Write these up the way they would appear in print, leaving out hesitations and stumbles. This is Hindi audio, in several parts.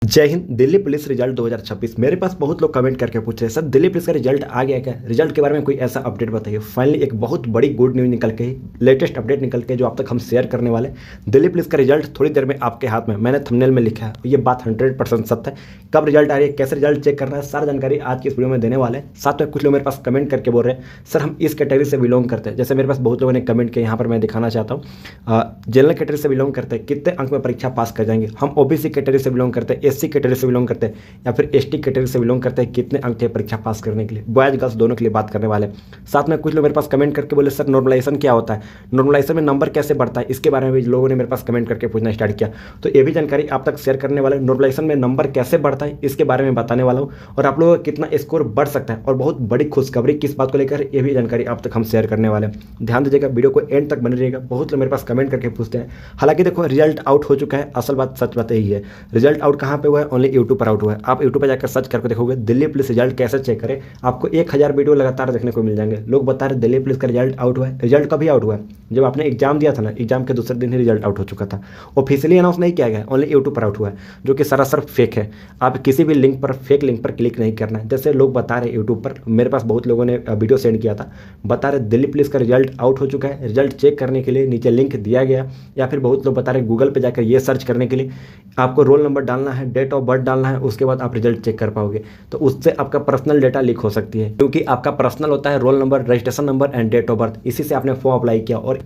जय हिंद। Delhi police result 2026। मेरे पास बहुत लोग कमेंट करके पूछ रहे हैं, सर दिल्ली पुलिस का रिजल्ट आ गया क्या? रिजल्ट के बारे में कोई ऐसा अपडेट बताइए। फाइनली एक बहुत बड़ी गुड न्यूज़ निकल के, लेटेस्ट अपडेट निकल के जो आप तक हम शेयर करने वाले। दिल्ली पुलिस का रिजल्ट थोड़ी देर में आपके हाथ में। मैंने थंबनेल में लिखा है, ये बात 100% सत्य है। कब रिजल्ट आ रही है, कैसे रिजल्ट चेक करना है, सारा जानकारी आज की इस वीडियो में देने वाले हैं। साथ में कुछ लोग मेरे पास कमेंट करके बोल रहे हैं, सर हम इस कैटेगरी से बिलोंग करते हैं। जैसे मेरे पास बहुत लोगों ने कमेंट किया, यहाँ पर मैं दिखाना चाहता हूँ। जनरल कैटेगरी से बिलोंग करते हैं, कितने अंक में परीक्षा पास कर जाएंगे। हम ओबीसी कैटेगरी से बिलोंग करते हैं, एससी कैटेगरी से बिलोंग करते हैं, या फिर एसटी कैटेगरी से बिलोंग करते हैं, कितने अंक थे परीक्षा पास करने के लिए। बॉयज गर्ल्स दोनों के लिए बात करने वाले। साथ में कुछ लोग मेरे पास कमेंट करके बोले, सर नॉर्मलाइजेशन क्या होता है, नॉर्मलाइजेशन में नंबर कैसे बढ़ता है, इसके बारे में भी लोगों ने मेरे पास कमेंट करके पूछना स्टार्ट किया। तो ये भी जानकारी आप तक शेयर करने वाले। नॉर्मलाइजेशन में नंबर कैसे बढ़ता है इसके बारे में बताने वाला हूँ, और आप लोगों का कितना स्कोर बढ़ सकता है। और बहुत बड़ी खुशखबरी किस बात को लेकर, ये भी जानकारी आप तक हम शेयर करने वाले हैं। ध्यान दीजिएगा, वीडियो को एंड तक बने रहिएगा। बहुत लोग मेरे पास कमेंट करके पूछते हैं। हालांकि देखो, रिजल्ट आउट हो चुका है, असल बात सच बात यही है। रिजल्ट आउट कहाँ पे हुआ है? ओनली यूट्यूब पर आउट हुआ है। आप यूट्यूब पर जाकर सर्च करके देखोगे दिल्ली पुलिस रिजल्ट कैसे चेक करें, आपको 1000 वीडियो लगातार देखने को मिल जाएंगे। लोग बता रहे दिल्ली पुलिस का रिजल्ट आउट हुआ है। रिजल्ट कभी आउट हुआ है? जब आपने एग्जाम दिया था ना, एग्जाम के दूसरे दिन ही रिजल्ट आउट हो चुका था। ऑफिशियली अनाउंस नहीं किया गया, ओनली यूट्यूब पर आउट हुआ है, जो कि सरासर फेक है। आप किसी भी लिंक पर, फेक लिंक पर क्लिक नहीं करना है। जैसे लोग बता रहे यूट्यूब पर, मेरे पास बहुत लोगों ने वीडियो सेंड किया था, बता रहे दिल्ली पुलिस का रिजल्ट आउट हो चुका है। रिजल्ट चेक करने के लिए नीचे लिंक दिया गया, या फिर बहुत लोग बता रहे गूगल पर जाकर ये सर्च करने के लिए आपको रोल नंबर डालना है, डेट ऑफ बर्थ डालना है, उसके बाद आप रिजल्ट चेक कर पाओगे। तो उससे आपका पर्सनल डेटा लीक हो सकती है, क्योंकि आपका पर्सनल होता है roll number, registration number and date of birth. इसी से आपने फॉर्म अप्लाई किया और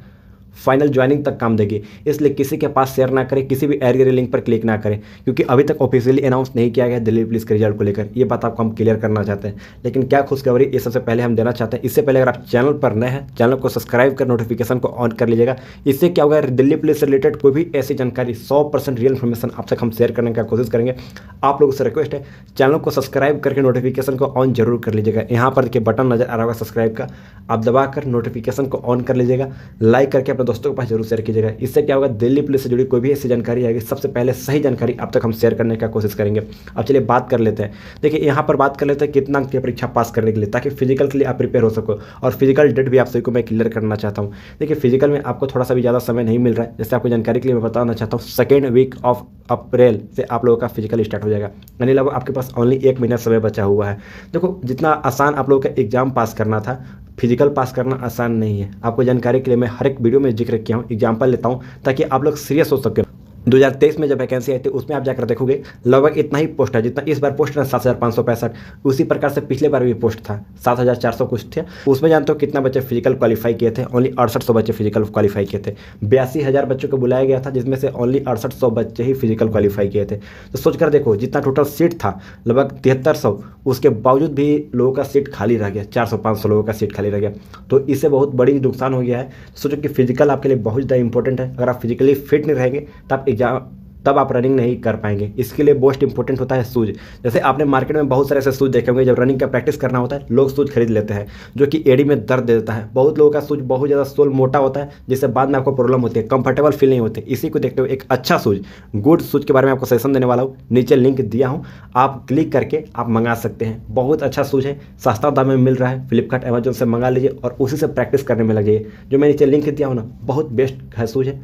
फाइनल ज्वाइनिंग तक काम देगी। इसलिए किसी के पास शेयर ना करें, किसी भी एयर लिंक पर क्लिक ना करें, क्योंकि अभी तक ऑफिशियली अनाउंस नहीं किया गया दिल्ली पुलिस के रिजल्ट को लेकर। ये बात आपको हम क्लियर करना चाहते हैं। लेकिन क्या खुशखबरी, ये सबसे पहले हम देना चाहते हैं। इससे पहले अगर आप चैनल पर नए हैं, चैनल को सब्सक्राइब कर नोटिफिकेशन को ऑन कर लीजिएगा। इससे क्या होगा, दिल्ली पुलिस से रिलेटेड कोई भी ऐसी जानकारी, 100% रियल इन्फॉर्मेशन आप तक हम शेयर करने का कोशिश करेंगे। आप लोगों से रिक्वेस्ट है, चैनल को सब्सक्राइब करके नोटिफिकेशन को ऑन जरूर कर लीजिएगा। यहाँ पर देखिए बटन नजर आ रहा होगा सब्सक्राइब का, आप दबाकर नोटिफिकेशन को ऑन कर लीजिएगा। लाइक करके अपने दोस्तों के पास जरूर शेयर कीजिएगा। इससे क्या होगा, दिल्ली पुलिस से जुड़ी कोई भी ऐसी जानकारी आएगी, सबसे पहले सही जानकारी आप तक हम शेयर करने का कोशिश करेंगे। अब चलिए बात कर लेते हैं। देखिए यहाँ पर बात कर लेते हैं कितना अंक की परीक्षा पास करने के लिए, ताकि फिजिकल के लिए आप प्रिपेयर हो सको। और फिजिकल डेट भी आप सभी को मैं क्लियर करना चाहता हूँ। देखिए फिजिकल में आपको थोड़ा सा भी ज़्यादा समय नहीं मिल रहा है। जैसे आपको जानकारी के लिए मैं बताना चाहता हूँ, 2nd वीक ऑफ अप्रैल से आप लोगों का फिजिकल स्टार्ट हो जाएगा। यानी लगभग आपके पास ओनली 1 महीना समय बचा हुआ है। देखो जितना आसान आप लोगों का एग्जाम पास करना था, फिजिकल पास करना आसान नहीं है। आपको जानकारी के लिए मैं हर एक वीडियो में जिक्र किया हूँ, एग्जाम्पल लेता हूँ, ताकि आप लोग सीरियस हो सके। 2023 में जब वैकेंसी आई थी, उसमें आप जाकर देखोगे लगभग इतना ही पोस्ट है जितना इस बार पोस्ट है, 7565। उसी प्रकार से पिछले बार भी पोस्ट था, 7400 कुछ थे। उसमें जानते हो कितना बच्चे फिजिकल क्वालिफाई किए थे? ओनली 6800 बच्चे फिजिकल क्वालिफाई किए थे। 82,000 बच्चों को बुलाया गया था, जिसमें से ओनली 6800 बच्चे ही फिजिकल क्वालिफाई किए थे। तो सोचकर देखो, जितना टोटल सीट था लगभग 7300, उसके बावजूद भी लोगों का सीट खाली रह गया। 400-500 लोगों का सीट खाली रह गया। तो इससे बहुत बड़ी नुकसान हो गया है। सोचो कि फिजिकल आपके लिए बहुत ज़्यादा इंपॉर्टेंट है। अगर आप फिजिकली फिट नहीं रहेंगे तब आप रनिंग नहीं कर पाएंगे। इसके लिए मोस्ट इंपॉर्टेंट होता है शूज। जैसे आपने मार्केट में बहुत सारे ऐसे शूज देखे होंगे, जब रनिंग का प्रैक्टिस करना होता है लोग शूज खरीद लेते हैं, जो कि एड़ी में दर्द दे देता है। बहुत लोगों का शूज बहुत ज़्यादा सोल मोटा होता है, जिससे बाद में आपको प्रॉब्लम होती है, कंफर्टेबल फील नहीं होते। इसी को देखते हुए एक अच्छा शूज, गुड शूज के बारे में आपको सजेशन देने वाला हूँ। नीचे लिंक दिया हूँ, आप क्लिक करके आप मंगा सकते हैं। बहुत अच्छा शूज है, सस्ता दाम में मिल रहा है। फ्लिपकार्ट, अमेजोन से मंगा लीजिए और उसी से प्रैक्टिस करने में लगिए। जो मैं नीचे लिंक दिया हूँ ना, बहुत बेस्ट है शूज है,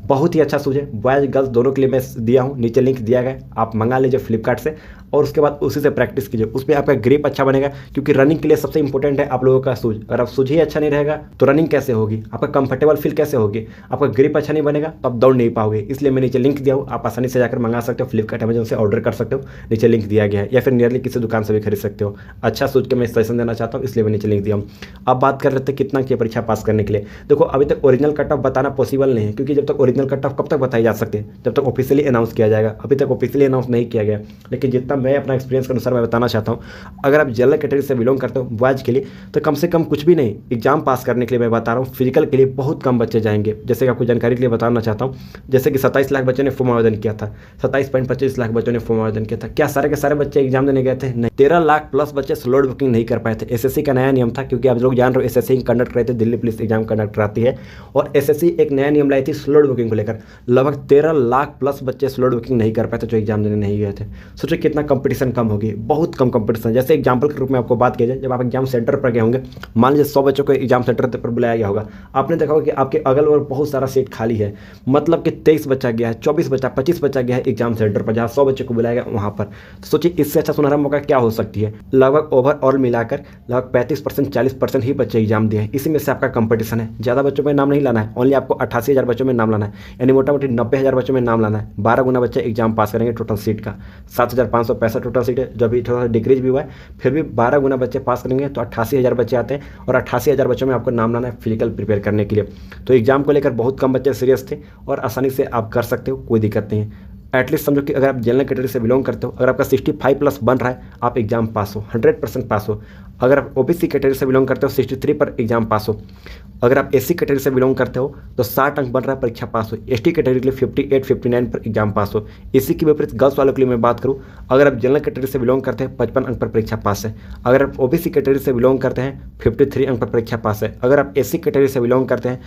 बहुत ही अच्छा शूज है। बॉयज गर्ल्स दोनों के लिए मैं दिया हूँ, नीचे लिंक दिया गया, आप मंगा लीजिए फ्लिपकार्ट से, और उसके बाद उसी से प्रैक्टिस कीजिए। उसमें आपका ग्रिप अच्छा बनेगा, क्योंकि रनिंग के लिए सबसे इंपॉर्टेंट है आप लोगों का शूज। अगर आप शूज ही अच्छा नहीं रहेगा तो रनिंग कैसे होगी, आपका कंफर्टेबल फील कैसे होगी, आपका ग्रिप अच्छा नहीं बनेगा तो आप दौड़ नहीं पाओगे। इसलिए मैं नीचे लिंक दिया हूँ, आप आसानी से जाकर मंगा सकते हो। फ्लिपकार्ट, अमेजोन से ऑर्डर कर सकते हो, नीचे लिंक दिया गया है, या फिर नियरली किसी दुकान से भी खरीद सकते हो। अच्छा शूज के मैं सजेशन देना चाहता हूँ, इसलिए मैं नीचे लिंक दिया हूँ। अब बात कर रहे थे कितना की परीक्षा पास करने के लिए। देखो अभी तक ओरिजिनल कट ऑफ बताना पॉसिबल नहीं है, क्योंकि जब तक ओरिजिनल कट ऑफ कब तक बताई जा सकती है, जब तक ऑफिशियली अनाउंस किया जाएगा। अभी तक ऑफिशियली अनाउंस नहीं किया गया, लेकिन जितना मैं अपना एक्सपीरियंस के अनुसार मैं बताना चाहता हूँ, अगर आप जनरल कैटेगरी से बिलोंग करते हो बॉयज के लिए, तो कम से कम कुछ भी नहीं, एग्जाम पास करने के लिए मैं बता रहा हूँ, फिजिकल के लिए बहुत कम बच्चे जाएंगे। जैसे कि आपको जानकारी के लिए बताना चाहता हूँ, जैसे कि 27 लाख बच्चों ने फॉर्म आवेदन किया था, 27.25 लाख बच्चों ने फॉर्म आवेदन किया था। क्या सारे के सारे बच्चे एग्जाम देने गए थे? नहीं। 13 लाख प्लस बच्चे स्लॉट बुकिंग नहीं कर पाए थे। एसएससी का नया नियम था, क्योंकि आप लोग जान रहे हो एसएससी कंडक्ट कराई थी, दिल्ली पुलिस एग्जाम कंडक्ट कराती है, और एसएससी एक नया नियम लाई थी स्लॉट बुकिंग को लेकर। लगभग 13 लाख प्लस बच्चे स्लॉट बुकिंग नहीं कर पाए थे, जो एग्जाम देने नहीं गए थे। सोचो कितना कंपटीशन कम होगी, बहुत कम कंपटीशन। जैसे एग्जाम्पल के रूप में आपको बात किया जाए, जब आप एग्जाम सेंटर पर गए होंगे, मान लीजिए 100 बच्चों को एग्जाम सेंटर पर बुलाया गया होगा, आपने देखा होगा कि आपके अगल बगल बहुत सारा सीट खाली है, मतलब कि 23 बच्चा गया है, 24 बच्चा, 25 बच्चा गया है एग्जाम सेंटर पर, जहाँ 100 बच्चों को बुलाया गया वहाँ पर। तो सोचिए इससे अच्छा सुनहरा मौका क्या हो सकती है। लगभग ओवरऑल मिलाकर लगभग 35% 40% ही बच्चे एग्जाम दिए हैं, इसी में से आपका कंपटीशन है। ज़्यादा बच्चों में नाम नहीं लाना है, ओनली आपको 88,000 बच्चों में नाम लाना है, यानी मोटा मोटी 90,000 बच्चों में नाम लाना है। 12 गुना बच्चे एग्जाम पास करेंगे टोटल सीट का, 7,565 टोटल सीट है, जो अभी थोड़ा डिक्रीज भी हुआ है, फिर भी 12 गुना बच्चे पास करेंगे तो 88,000 बच्चे आते हैं, और 88,000 बच्चों में आपको नाम लाना है फिजिकल प्रिपेयर करने के लिए। तो एग्जाम को लेकर बहुत कम बच्चे सीरियस थे और आसानी से आप कर सकते हो, कोई दिक्कत नहीं है। एटलीस्ट समझो कि अगर आप जनरल कैटेगरी से बिलोंग करते हो, अगर आपका 65+ बन रहा है, आप एग्जाम पास हो, 100% पास हो। अगर आप ओबीसी कैटेगरी से बिलोंग करते हो 63 पर एग्जाम पास हो। अगर आप एससी कैटेगरी से बिलोंग करते हो तो 60 अंक बन रहा है, परीक्षा पास हो। एसटी कैटेगरी के लिए 58 59 पर एग्जाम पास हो। इसी के विपरीत गर्ल्स वालों के लिए मैं बात करूँ, अगर आप जनरल कैटेगरी से बिलोंग करते हैं 55 अंक पर परीक्षा पास है। अगर आप ओबीसी कैटेगरी से बिलोंग करते हैं 53 अंक पर परीक्षा पास है। अगर आप एससी कैटेगरी से बिलोंग करते हैं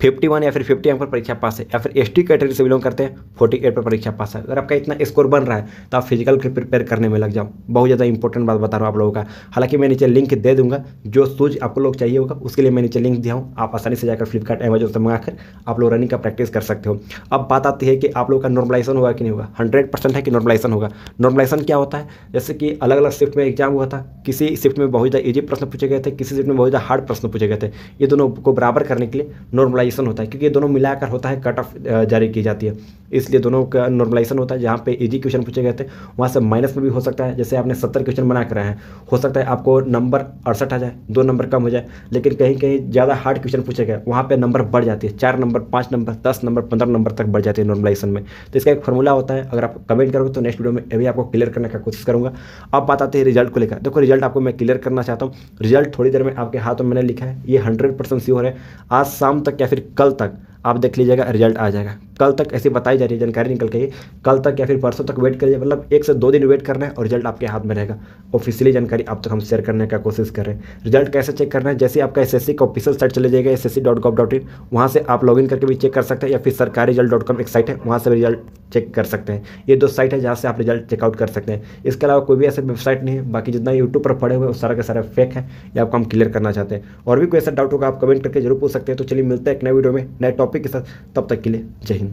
51 या फिर 50 अंक पर परीक्षा पास है। या फिर एसटी कैटेगरी से बिलोंग करते हैं 48 पर परीक्षा पास है। अगर आपका इतना स्कोर बन रहा है तो आप फिजिकल प्रिपेयर करने में लग जाओ। बहुत ज़्यादा इंपॉर्टेंट बात बता रहा हूँ आप लोगों का। हालांकि मैं नीचे लिंक दे दूंगा, जो शूज आपको लोग चाहिए होगा उसके लिए मैं नीचे लिंक दिया हूँ, आप आसानी से जाकर फ्लिपकार्ट अमेजोन से मंगाकर आप लोग रनिंग का प्रैक्टिस कर सकते हो। अब बात आती है कि आप लोग का नॉर्मलाइजेशन होगा कि नहीं होगा। 100% है कि नॉर्मलाइजेशन होगा। नॉर्मलाइजेशन क्या होता है, जैसे कि अलग अलग शिफ्ट में एग्जाम हुआ था, किसी शिफ्ट में बहुत ज़्यादा ईजी प्रश्न पूछे गए थे, किसी शिफ्ट में बहुत ज़्यादा हार्ड प्रश्न पूछे गए थे। ये दोनों को बराबर करने के लिए नॉर्मलाइजेशन होता है, क्योंकि ये दोनों मिलाकर होता है, कट ऑफ जारी की जाती है, इसलिए दोनों का नॉर्मलाइजेशन होता है। जहाँ पे इजी क्वेश्चन पूछे गए थे वहाँ से माइनस में भी हो सकता है। जैसे आपने 70 क्वेश्चन बना कर आए हैं, हो सकता है आपको नंबर 68 आ जाए, 2 नंबर कम हो जाए। लेकिन कहीं कहीं ज़्यादा हार्ड क्वेश्चन पूछे गए, वहाँ पे नंबर बढ़ जाती है, 4 नंबर, 5 नंबर, 10 नंबर, 15 नंबर तक बढ़ जाती है नॉर्मलाइजेशन में। तो इसका एक फॉर्मूला होता है, अगर आप कमेंट करोगे तो नेक्स्ट वीडियो में ये भी आपको क्लियर करने का कोशिश करूँगा। अब बात आती है रिजल्ट को लेकर। देखो रिजल्ट आपको मैं क्लियर करना चाहता हूँ। रिजल्ट थोड़ी देर में आपके हाथों में मैंने लिखा है, ये 100% श्योर है। आज शाम तक या फिर कल तक आप देख लीजिएगा, रिजल्ट आ जाएगा। कल तक ऐसी बताई जा रही है, जानकारी निकल के, कल तक या फिर परसों तक वेट करिए, मतलब 1 से 2 दिन वेट करना है और रिजल्ट आपके हाथ में रहेगा। ऑफिशियली जानकारी आप तक हम शेयर करने का कोशिश कर रहे हैं। रिजल्ट कैसे चेक करना है, जैसे आपका एसएससी का ऑफिशियल साइट चले जाएगा ssc.gov.in, वहाँ से आप लॉगिन करके भी चेक कर सकते हैं, या फिर सरकारी-result.com एक साइट है, वहाँ से भी रिजल्ट चेक कर सकते हैं। ये 2 साइट है जहाँ से आप रिजल्ट चेकआउट कर सकते हैं। इसके अलावा कोई भी ऐसा वेबसाइट नहीं है। बाकी जितना यूट्यूब पर पड़े हुए वो सारा का सारा फेक है, ये आपको हम क्लियर करना चाहते हैं। और भी कोई ऐसा डाउट होगा आप कमेंट करके जरूर पूछ सकते हैं। तो चलिए मिलते हैं एक नए वीडियो में नए टॉपिक के साथ, तब तक के लिए जय हिंद।